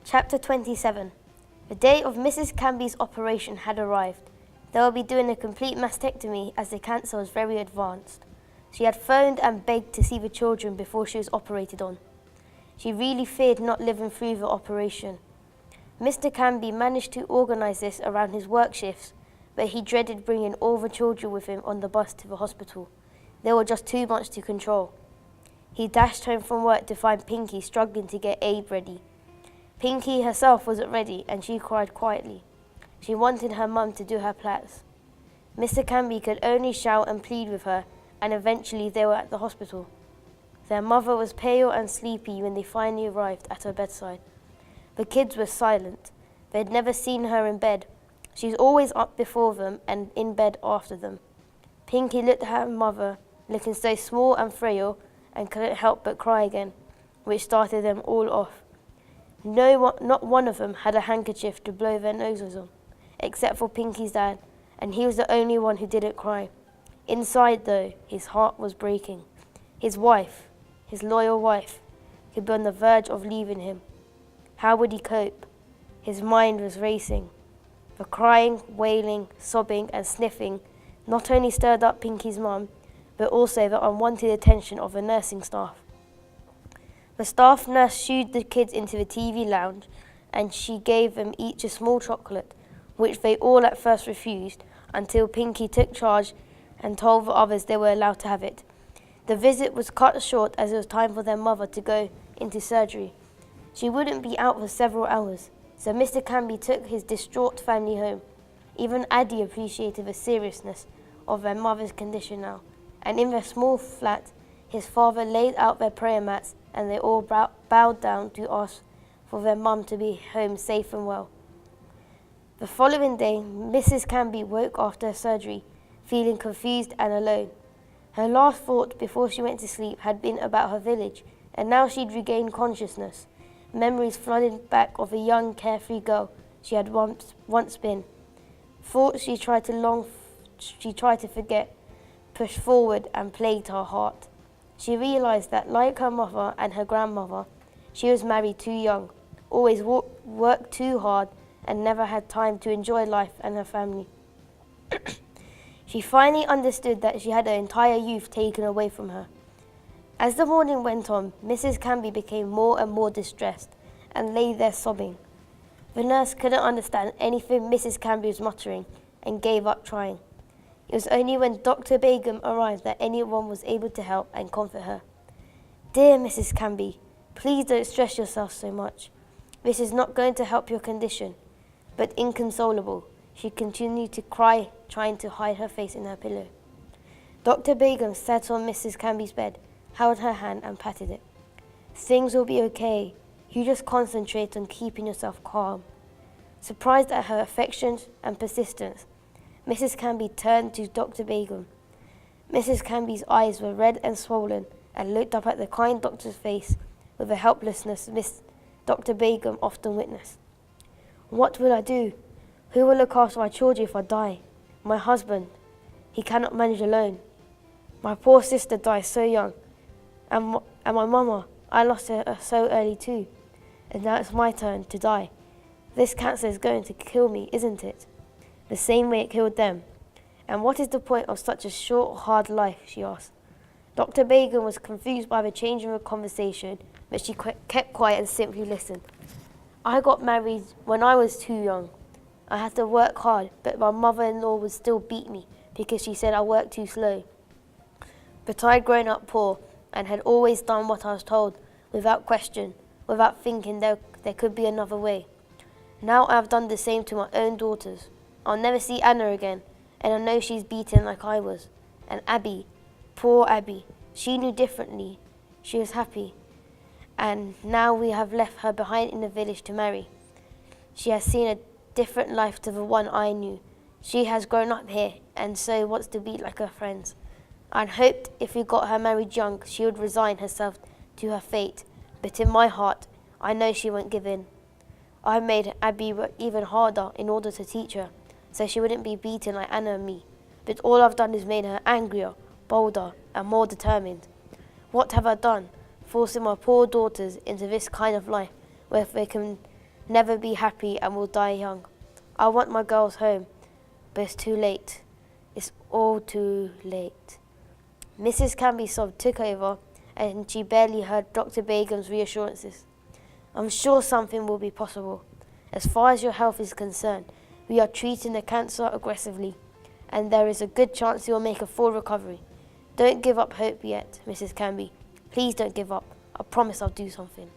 Chapter 27. The day of Mrs. Canby's operation had arrived. They will be doing a complete mastectomy as the cancer was very advanced. She had phoned and begged to see the children before she was operated on. She really feared not living through the operation. Mr. Canby managed to organise this around his work shifts, but he dreaded bringing all the children with him on the bus to the hospital. They were just too much to control. He dashed home from work to find Pinky struggling to get Abe ready. Pinky herself wasn't ready and she cried quietly. She wanted her mum to do her plaits. Mr. Canby could only shout and plead with her, and eventually they were at the hospital. Their mother was pale and sleepy when they finally arrived at her bedside. The kids were silent. They had never seen her in bed. She was always up before them and in bed after them. Pinky looked at her mother, looking so small and frail, and couldn't help but cry again, which started them all off. Not one of them had a handkerchief to blow their noses on, except for Pinky's dad, and he was the only one who didn't cry. Inside, though, his heart was breaking. His wife, his loyal wife, could be on the verge of leaving him. How would he cope? His mind was racing. The crying, wailing, sobbing, and sniffing not only stirred up Pinky's mum, but also the unwanted attention of the nursing staff. The staff nurse shooed the kids into the TV lounge, and she gave them each a small chocolate, which they all at first refused, until Pinky took charge and told the others they were allowed to have it. The visit was cut short as it was time for their mother to go into surgery. She wouldn't be out for several hours, so Mr. Canby took his distraught family home. Even Addie appreciated the seriousness of their mother's condition now, and in their small flat, his father laid out their prayer mats and they all bowed down to ask for their mum to be home safe and well. The following day, Mrs. Canby woke after her surgery, feeling confused and alone. Her last thought before she went to sleep had been about her village, and now she'd regained consciousness. Memories flooded back of a young, carefree girl she had once been. Thoughts she tried to forget, pushed forward and plagued her heart. She realised that, like her mother and her grandmother, she was married too young, always worked too hard, and never had time to enjoy life and her family. She finally understood that she had her entire youth taken away from her. As the morning went on, Mrs. Canby became more and more distressed and lay there sobbing. The nurse couldn't understand anything Mrs. Canby was muttering and gave up trying. It was only when Dr. Begum arrived that anyone was able to help and comfort her. "Dear Mrs. Canby, please don't stress yourself so much. This is not going to help your condition." But inconsolable, she continued to cry, trying to hide her face in her pillow. Dr. Begum sat on Mrs. Canby's bed, held her hand and patted it. "Things will be okay. You just concentrate on keeping yourself calm." Surprised at her affection and persistence, Mrs. Canby turned to Dr. Begum. Mrs. Canby's eyes were red and swollen and looked up at the kind doctor's face with a helplessness Dr. Begum often witnessed. "What will I do? Who will look after my children if I die? My husband, he cannot manage alone. My poor sister died so young. And my mama, I lost her so early too. And now it's my turn to die. This cancer is going to kill me, isn't it? The same way it killed them. And what is the point of such a short, hard life?" she asked. Dr. Begum was confused by the change in the conversation, but she kept quiet and simply listened. "I got married when I was too young. I had to work hard, but my mother-in-law would still beat me because she said I worked too slow. But I'd grown up poor and had always done what I was told, without question, without thinking there could be another way. Now I've done the same to my own daughters. I'll never see Anna again, and I know she's beaten like I was. And Abby, poor Abby, she knew differently. She was happy. And now we have left her behind in the village to marry. She has seen a different life to the one I knew. She has grown up here, and so wants to be like her friends. I'd hoped if we got her married young, she would resign herself to her fate, but in my heart, I know she won't give in. I made Abby work even harder in order to teach her, so she wouldn't be beaten like Anna and me. But all I've done is made her angrier, bolder, and more determined. What have I done? Forcing my poor daughters into this kind of life, where they can never be happy and will die young. I want my girls home, but it's too late. It's all too late. Mrs. Canby sob took over, and she barely heard Dr. Begum's reassurances. I'm sure something will be possible. As far as your health is concerned, we are treating the cancer aggressively, and there is a good chance you will make a full recovery. Don't give up hope yet, Mrs. Canby. Please don't give up. I promise I'll do something.